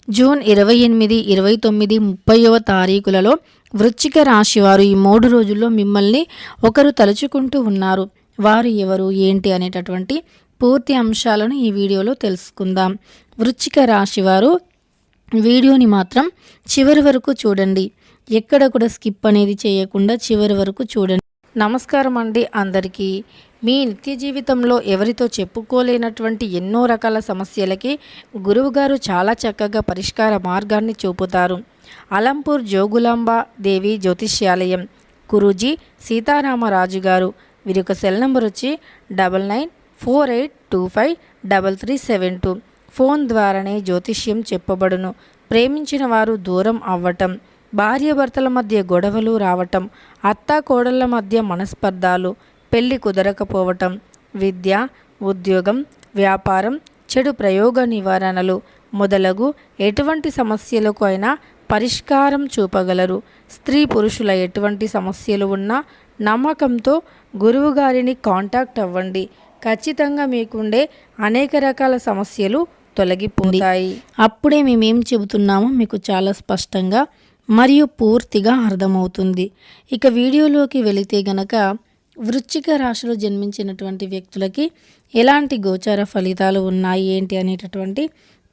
June 28, 29, 30వ తారీఖులలో వృశ్చిక రాశి వారు ఈ 3 రోజుల్లో మిమ్మల్ని ఒకరు తలుచుకుంటూ ఉన్నారు. వారు ఎవరు ఏంటి అనేటటువంటి పూర్తి అంశాలను ఈ వీడియోలో తెలుసుకుందాం. వృశ్చిక రాశి వారు వీడియోని మాత్రం చివరి వరకు చూడండి. ఎక్కడ కూడా స్కిప్ అనేది చేయకుండా చివరి వరకు చూడండి. నమస్కారం అండి అందరికీ. మీ నిత్య జీవితంలో ఎవరితో చెప్పుకోలేనటువంటి ఎన్నో రకాల సమస్యలకి గురువుగారు చాలా చక్కగా పరిష్కార మార్గాన్ని చూపుతారు. అలంపూర్ జోగులాంబ దేవి జ్యోతిష్యాలయం గురూజీ సీతారామరాజు గారు. వీరి యొక్క సెల్ నెంబర్ వచ్చి 9948253372. ఫోన్ ద్వారానే జ్యోతిష్యం చెప్పబడును. ప్రేమించిన వారు దూరం అవ్వటం, భార్యాభర్తల మధ్య గొడవలు రావటం, అత్తా కోడళ్ళ మధ్య మనస్పర్ధాలు, పెళ్లి కుదరకపోవటం, విద్య, ఉద్యోగం, వ్యాపారం, చెడు ప్రయోగ నివారణలు మొదలగు ఎటువంటి సమస్యలకు అయినా పరిష్కారం చూపగలరు. స్త్రీ పురుషుల ఎటువంటి సమస్యలు ఉన్నా నమ్మకంతో గురువుగారిని కాంటాక్ట్ అవ్వండి. ఖచ్చితంగా మీకుండే అనేక రకాల సమస్యలు తొలగిపోతాయి. అప్పుడే మేమేం చెబుతున్నామో మీకు చాలా స్పష్టంగా మరియు పూర్తిగా అర్థమవుతుంది. ఇక వీడియోలోకి వెళితే గనక వృశ్చిక రాశిలో జన్మించినటువంటి వ్యక్తులకి ఎలాంటి గోచార ఫలితాలు ఉన్నాయి ఏంటి అనేటటువంటి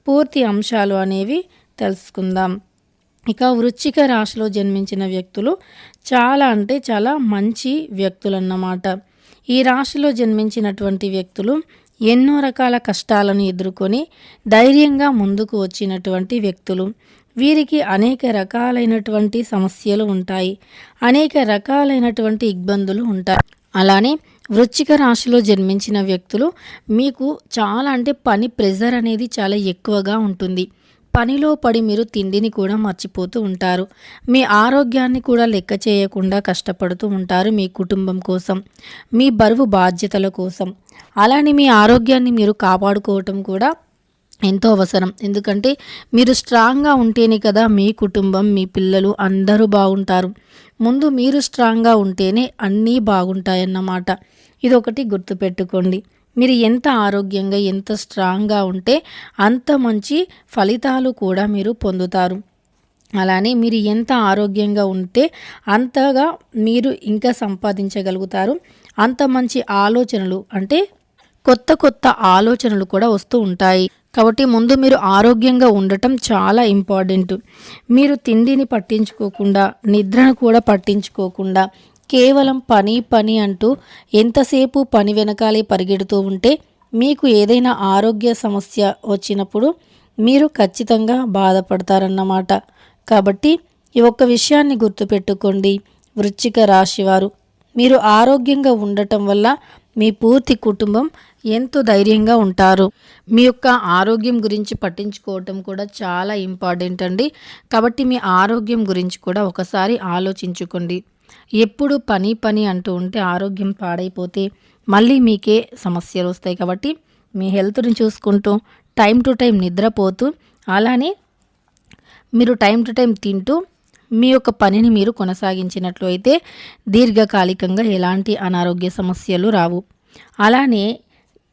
పూర్తి అంశాలు అనేవి తెలుసుకుందాం. ఇక వృశ్చిక రాశిలో జన్మించిన వ్యక్తులు చాలా అంటే చాలా మంచి వ్యక్తులు అన్నమాట. ఈ రాశిలో జన్మించినటువంటి వ్యక్తులు ఎన్నో రకాల కష్టాలను ఎదుర్కొని ధైర్యంగా ముందుకు వచ్చినటువంటి వ్యక్తులు. వీరికి అనేక రకాలైనటువంటి సమస్యలు ఉంటాయి, అనేక రకాలైనటువంటి ఇబ్బందులు ఉంటాయి. అలానే వృశ్చిక రాశిలో జన్మించిన వ్యక్తులు మీకు చాలా అంటే పని ప్రెజర్ అనేది చాలా ఎక్కువగా ఉంటుంది. పనిలో పడి మీరు తిండిని కూడా మర్చిపోతూ ఉంటారు. మీ ఆరోగ్యాన్ని కూడా లెక్క చేయకుండా కష్టపడుతూ ఉంటారు మీ కుటుంబం కోసం, మీ బరువు బాధ్యతల కోసం. అలానే మీ ఆరోగ్యాన్ని మీరు కాపాడుకోవటం కూడా ఎంతో అవసరం. ఎందుకంటే మీరు స్ట్రాంగ్గా ఉంటేనే కదా మీ కుటుంబం, మీ పిల్లలు అందరూ బాగుంటారు. ముందు మీరు స్ట్రాంగ్గా ఉంటేనే అన్నీ బాగుంటాయన్నమాట. ఇదొకటి గుర్తుపెట్టుకోండి. మీరు ఎంత ఆరోగ్యంగా ఎంత స్ట్రాంగ్గా ఉంటే అంత మంచి ఫలితాలు కూడా మీరు పొందుతారు. అలానే మీరు ఎంత ఆరోగ్యంగా ఉంటే అంతగా మీరు ఇంకా సంపాదించగలుగుతారు. అంత మంచి ఆలోచనలు అంటే కొత్త కొత్త ఆలోచనలు కూడా వస్తూ ఉంటాయి. కాబట్టి ముందు మీరు ఆరోగ్యంగా ఉండటం చాలా ఇంపార్టెంట్. మీరు తిండిని పట్టించుకోకుండా, నిద్రను కూడా పట్టించుకోకుండా కేవలం పని పని అంటూ ఎంతసేపు పని వెనకాలే పరిగెడుతూ ఉంటే మీకు ఏదైనా ఆరోగ్య సమస్య వచ్చినప్పుడు మీరు ఖచ్చితంగా బాధపడతారన్నమాట. కాబట్టి ఈ ఒక్క విషయాన్ని గుర్తుపెట్టుకోండి వృశ్చిక రాశివారు. మీరు ఆరోగ్యంగా ఉండటం వల్ల మీ పూర్తి కుటుంబం ఎంతో ధైర్యంగా ఉంటారు. మీ యొక్క ఆరోగ్యం గురించి పట్టించుకోవటం కూడా చాలా ఇంపార్టెంట్ అండి. కాబట్టి మీ ఆరోగ్యం గురించి కూడా ఒకసారి ఆలోచించుకోండి. ఎప్పుడు పని పని అంటూ ఉంటే ఆరోగ్యం పాడైపోతే మళ్ళీ మీకే సమస్యలు వస్తాయి. కాబట్టి మీ హెల్త్ని చూసుకుంటూ టైం టు టైం నిద్రపోతూ అలానే మీరు టైం టు టైం తింటూ మీ యొక్క పనిని మీరు కొనసాగించినట్లు అయితే దీర్ఘకాలికంగా ఎలాంటి అనారోగ్య సమస్యలు రావు. అలానే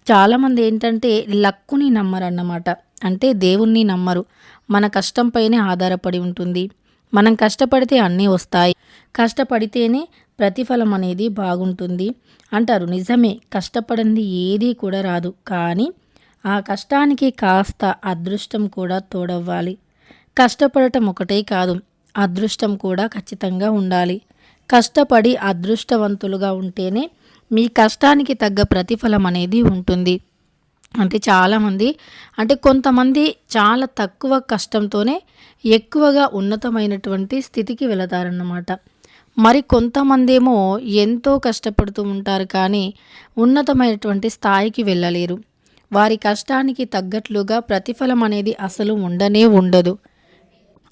చాలామంది ఏంటంటే లక్కుని నమ్మరన్నమాట. అంటే దేవుణ్ణి నమ్మరు. మన కష్టంపైనే ఆధారపడి ఉంటుంది. మనం కష్టపడితే అన్నీ వస్తాయి, కష్టపడితేనే ప్రతిఫలం అనేది బాగుంటుంది అంటారు. నిజమే, కష్టపడింది ఏదీ కూడా రాదు. కానీ ఆ కష్టానికి కాస్త అదృష్టం కూడా తోడవ్వాలి. కష్టపడటం ఒకటే కాదు, అదృష్టం కూడా ఖచ్చితంగా ఉండాలి. కష్టపడి అదృష్టవంతులుగా ఉంటేనే మీ కష్టానికి తగ్గ ప్రతిఫలం అనేది ఉంటుంది. అంటే చాలామంది కొంతమంది చాలా తక్కువ కష్టంతోనే ఎక్కువగా ఉన్నతమైనటువంటి స్థితికి వెళతారన్నమాట. మరి కొంతమంది ఏమో ఎంతో కష్టపడుతూ ఉంటారు కానీ ఉన్నతమైనటువంటి స్థాయికి వెళ్ళలేరు. వారి కష్టానికి తగ్గట్లుగా ప్రతిఫలం అనేది అసలు ఉండనే ఉండదు.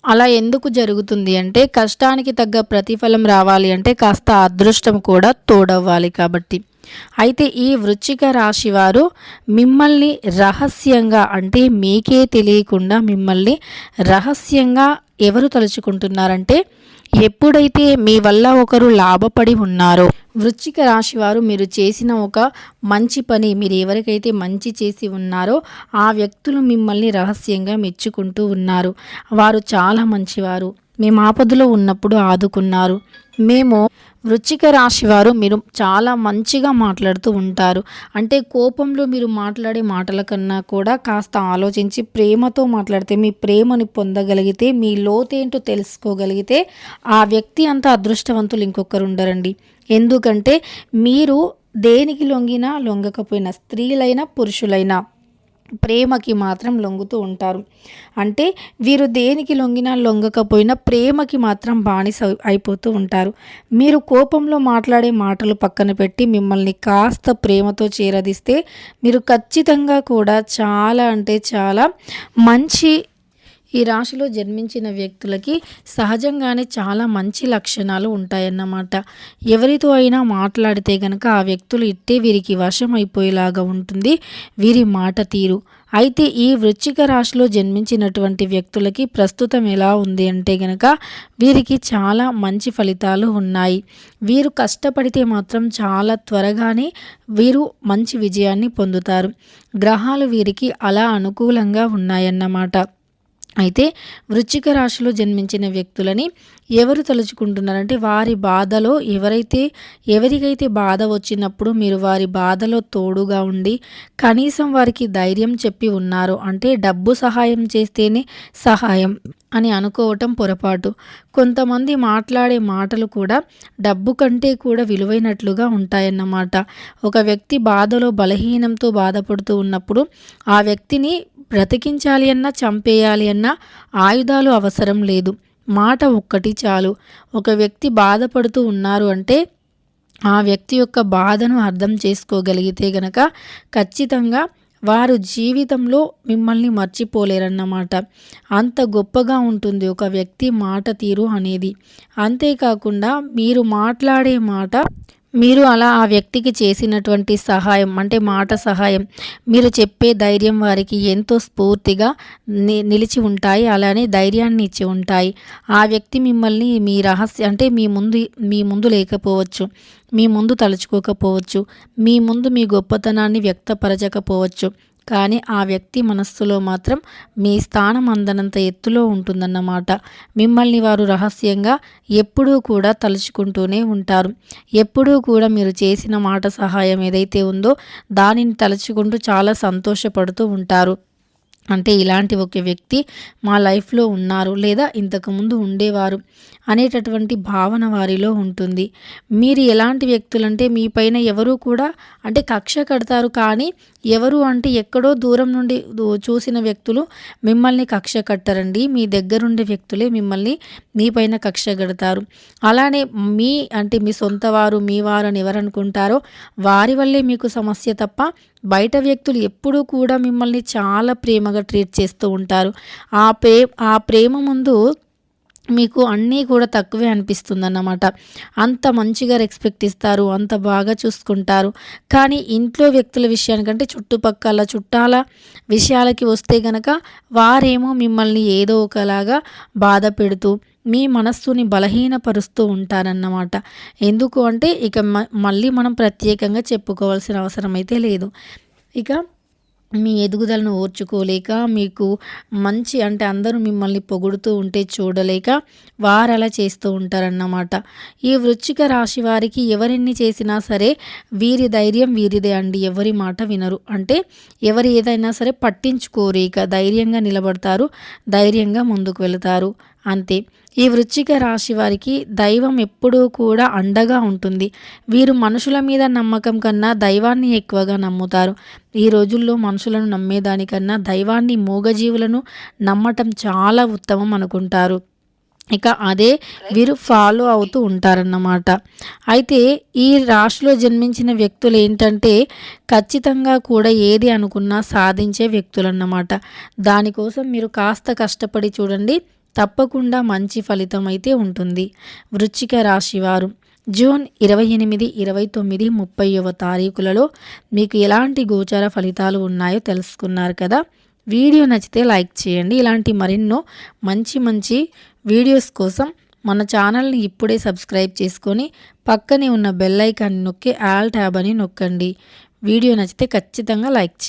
అలా ఎందుకు జరుగుతుంది అంటే కష్టానికి తగ్గ ప్రతిఫలం రావాలి అంటే కాస్త అదృష్టం కూడా తోడవ్వాలి. కాబట్టి అయితే ఈ వృశ్చిక రాశి వారు మిమ్మల్ని రహస్యంగా, అంటే మీకే తెలియకుండా మిమ్మల్ని రహస్యంగా ఎవరు తలుచుకుంటున్నారంటే, ఎప్పుడైతే మీ వల్ల ఒకరు లాభపడి ఉన్నారో, వృశ్చిక రాశి వారు మీరు చేసిన ఒక మంచి పని, మీరు ఎవరికైతే మంచి చేసి ఉన్నారో ఆ వ్యక్తులు మిమ్మల్ని రహస్యంగా మెచ్చుకుంటూ ఉన్నారు. వారు చాలా మంచివారు, మేము ఆపదలో ఉన్నప్పుడు ఆదుకున్నారు, మేము వృశ్చిక రాశి వారు మీరు చాలా మంచిగా మాట్లాడుతూ ఉంటారు. అంటే కోపంలో మీరు మాట్లాడే మాటల కన్నా కూడా కాస్త ఆలోచించి ప్రేమతో మాట్లాడితే, మీ ప్రేమని పొందగలిగితే, మీ లోతేంటో తెలుసుకోగలిగితే ఆ వ్యక్తి అంత అదృష్టవంతులు ఇంకొకరు ఉండరండి. ఎందుకంటే మీరు దేనికి లొంగినా లొంగకపోయినా, స్త్రీలైనా పురుషులైనా ప్రేమకి మాత్రం లొంగుతూ ఉంటారు. అంటే వీరు దేనికి లొంగినా లొంగకపోయినా ప్రేమకి మాత్రం బానిస అయిపోతూ ఉంటారు. మీరు కోపంలో మాట్లాడే మాటలు పక్కన పెట్టి మిమ్మల్ని కాస్త ప్రేమతో చేరదీస్తే మీరు ఖచ్చితంగా కూడా చాలా అంటే చాలా మంచి, ఈ రాశిలో జన్మించిన వ్యక్తులకి సహజంగానే చాలా మంచి లక్షణాలు ఉంటాయన్నమాట. ఎవరితో అయినా మాట్లాడితే గనక ఆ వ్యక్తులు ఇట్టే వీరికి వశం అయిపోయేలాగా ఉంటుంది వీరి మాట తీరు. అయితే ఈ వృశ్చిక రాశిలో జన్మించినటువంటి వ్యక్తులకి ప్రస్తుతం ఎలా ఉంది అంటే గనక వీరికి చాలా మంచి ఫలితాలు ఉన్నాయి. వీరు కష్టపడితే మాత్రం చాలా త్వరగానే వీరు మంచి విజయాన్ని పొందుతారు. గ్రహాలు వీరికి అలా అనుకూలంగా ఉన్నాయన్నమాట. అయితే వృశ్చిక రాశిలో జన్మించిన వ్యక్తులని ఎవరు తలుచుకుంటున్నారంటే, వారి బాధలో ఎవరికైతే బాధ వచ్చినప్పుడు మీరు వారి బాధలో తోడుగా ఉండి కనీసం వారికి ధైర్యం చెప్పి ఉన్నారు. అంటే డబ్బు సహాయం చేస్తేనే సహాయం అని అనుకోవటం పొరపాటు. కొంతమంది మాట్లాడే మాటలు కూడా డబ్బు కంటే కూడా విలువైనట్లుగా ఉంటాయన్నమాట. ఒక వ్యక్తి బాధలో బలహీనంతో బాధపడుతూ ఉన్నప్పుడు ఆ వ్యక్తిని బ్రతికించాలి అన్నా చంపేయాలి అన్నా ఆయుధాలు అవసరం లేదు, మాట ఒక్కటి చాలు. ఒక వ్యక్తి బాధపడుతూ ఉన్నారు అంటే ఆ వ్యక్తి యొక్క బాధను అర్థం చేసుకోగలిగితే గనక ఖచ్చితంగా వారు జీవితంలో మిమ్మల్ని మర్చిపోలేరన్నమాట. అంత గొప్పగా ఉంటుంది ఒక వ్యక్తి మాట తీరు అనేది. అంతేకాకుండా మీరు మాట్లాడే మాట, మీరు అలా ఆ వ్యక్తికి చేసినటువంటి సహాయం, అంటే మాట సహాయం, మీరు చెప్పే ధైర్యం వారికి ఎంతో స్ఫూర్తిగా నిలిచి ఉంటాయి. అలానే ధైర్యాన్ని ఇచ్చి ఉంటాయి. ఆ వ్యక్తి మిమ్మల్ని మీ అంటే మీ ముందు లేకపోవచ్చు, మీ ముందు తలుచుకోకపోవచ్చు, మీ ముందు మీ గొప్పతనాన్ని వ్యక్తపరచకపోవచ్చు, కానీ ఆ వ్యక్తి మనస్సులో మాత్రం మీ స్థానం అందనంత ఎత్తులో ఉంటుందన్నమాట. మిమ్మల్ని వారు రహస్యంగా ఎప్పుడూ కూడా తలుచుకుంటూనే ఉంటారు. ఎప్పుడూ కూడా మీరు చేసిన మాట సహాయం ఏదైతే ఉందో దానిని తలుచుకుంటూ చాలా సంతోషపడుతూ ఉంటారు. అంటే ఇలాంటి ఒక వ్యక్తి మా లైఫ్లో ఉన్నారు, లేదా ఇంతకుముందు ఉండేవారు అనేటటువంటి భావన వారిలో ఉంటుంది. మీరు ఎలాంటి వ్యక్తులంటే, మీ పైన ఎవరు కూడా అంటే కక్ష కడతారు, కానీ ఎవరు అంటే ఎక్కడో దూరం నుండి చూసిన వ్యక్తులు మిమ్మల్ని కక్ష కట్టరండి. మీ దగ్గరుండే వ్యక్తులే మిమ్మల్ని మీ పైన కక్ష కడతారు. అలానే మీ సొంత వారు, మీ వారు అని ఎవరనుకుంటారో వారి వల్లే మీకు సమస్య తప్ప బయట వ్యక్తులు ఎప్పుడూ కూడా మిమ్మల్ని చాలా ప్రేమగా ట్రీట్ చేస్తూ ఉంటారు. ఆ ప్రేమ ముందు మీకు అన్నీ కూడా తక్కువే అనిపిస్తుందన్నమాట. అంత మంచిగా రెస్పెక్ట్ ఇస్తారు, అంత బాగా చూసుకుంటారు. కానీ ఇంట్లో వ్యక్తుల విషయానికంటే చుట్టుపక్కల చుట్టాల విషయాలకి వస్తే గనక వారేమో మిమ్మల్ని ఏదో ఒకలాగా బాధ పెడుతూ మీ మనస్సుని బలహీనపరుస్తూ ఉంటారన్నమాట. ఎందుకు అంటే ఇక మళ్ళీ మనం ప్రత్యేకంగా చెప్పుకోవాల్సిన అవసరం అయితే లేదు. ఇక మీ ఎదుగుదలను ఓర్చుకోలేక, మీకు మంచి అంటే అందరూ మిమ్మల్ని పొగుడుతూ ఉంటే చూడలేక వారు అలా చేస్తూ ఉంటారన్నమాట. ఈ వృశ్చిక రాశి వారికి ఎవరెన్ని చేసినా సరే వీరి ధైర్యం వీరిదే అండి. ఎవరి మాట వినరు. అంటే ఎవరు ఏదైనా సరే పట్టించుకోరు. ఇక ధైర్యంగా నిలబడతారు, ధైర్యంగా ముందుకు వెళతారు, అంతే. ఈ వృశ్చిక రాశి వారికి దైవం ఎప్పుడూ కూడా అండగా ఉంటుంది. వీరు మనుషుల మీద నమ్మకం కన్నా దైవాన్ని ఎక్కువగా నమ్ముతారు. ఈ రోజుల్లో మనుషులను నమ్మేదానికన్నా దైవాన్ని, మూగజీవులను నమ్మటం చాలా ఉత్తమం అనుకుంటారు. ఇక అదే వీరు ఫాలో అవుతూ ఉంటారన్నమాట. అయితే ఈ రాశిలో జన్మించిన వ్యక్తులు ఏంటంటే ఖచ్చితంగా కూడా ఏది అనుకున్నా సాధించే వ్యక్తులన్నమాట. దానికోసం మీరు కాస్త కష్టపడి చూడండి, తప్పకుండా మంచి ఫలితం అయితే ఉంటుంది. వృశ్చిక రాశివారు జూన్ 28, 29, 30వ తారీఖులలో మీకు ఎలాంటి గోచార ఫలితాలు ఉన్నాయో తెలుసుకున్నారు కదా. వీడియో నచ్చితే లైక్ చేయండి. ఇలాంటి మరెన్నో మంచి వీడియోస్ కోసం మన ఛానల్ని ఇప్పుడే సబ్స్క్రైబ్ చేసుకొని పక్కనే ఉన్న బెల్ ఐకాన్ని నొక్కి ఆల్ ట్యాబ్ అని నొక్కండి. వీడియో నచ్చితే ఖచ్చితంగా లైక్ చేయండి.